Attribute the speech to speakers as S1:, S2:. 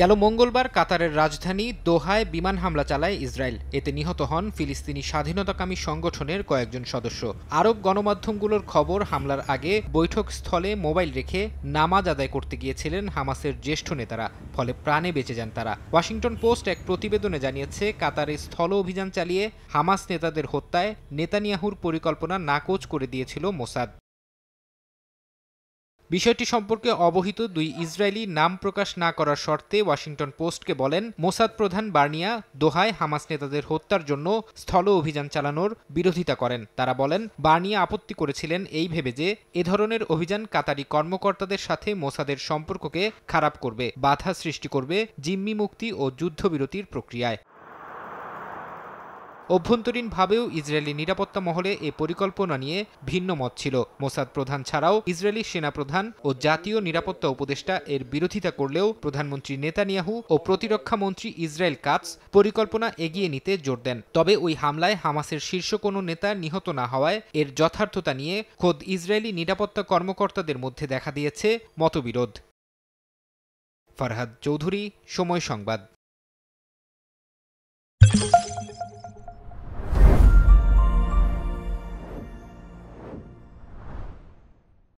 S1: গেল মঙ্গলবার কাতারের রাজধানী দোহায় বিমান হামলা চালায় ইসরায়েল। এতে নিহত হন ফিলিস্তিনি স্বাধীনতাকামী সংগঠনের কয়েকজন সদস্য। আরব গণমাধ্যমগুলোর খবর, হামলার আগে বৈঠকস্থলে মোবাইল রেখে নামাজ আদায় করতে গিয়েছিলেন হামাসের জ্যেষ্ঠ নেতারা, ফলে প্রাণে বেঁচে যান তারা। ওয়াশিংটন পোস্ট এক প্রতিবেদনে জানিয়েছে, কাতারে স্থল অভিযান চালিয়ে হামাস নেতাদের হত্যায় নেতানিয়াহুর পরিকল্পনা নাকচ করে দিয়েছিল মোসাদ। বিষয়টি সম্পর্কে অবহিত দুই ইসরায়েলি নাম প্রকাশ না করার শর্তে ওয়াশিংটন পোস্টকে বলেন, মোসাদ প্রধান বার্নিয়া দোহায় হামাস নেতাদের হত্যার জন্য স্থল অভিযান চালানোর বিরোধিতা করেন। তারা বলেন, বার্নিয়া আপত্তি করেছিলেন এই ভেবে যে এ ধরনের অভিযান কাতারি কর্মকর্তাদের সাথে মোসাদের সম্পর্ককে খারাপ করবে, বাধা সৃষ্টি করবে জিম্মি মুক্তি ও যুদ্ধবিরতির প্রক্রিয়ায়। অভ্যন্তরীণভাবেও ইসরায়েলি নিরাপত্তা মহলে এ পরিকল্পনা নিয়ে ভিন্ন মত ছিল। মোসাদ প্রধান ছাড়াও ইসরায়েলি সেনাপ্রধান ও জাতীয় নিরাপত্তা উপদেষ্টা এর বিরোধিতা করলেও প্রধানমন্ত্রী নেতানিয়াহু ও প্রতিরক্ষা মন্ত্রী ইসরায়েল কাটস পরিকল্পনা এগিয়ে নিতে জোর দেন। তবে ওই হামলায় হামাসের শীর্ষ কোনো নেতা নিহত না হওয়ায় এর যথার্থতা নিয়ে খোদ ইসরায়েলি নিরাপত্তা কর্মকর্তাদের মধ্যে দেখা দিয়েছে মতবিরোধ। ফারহাদ চৌধুরী, সময় সংবাদ।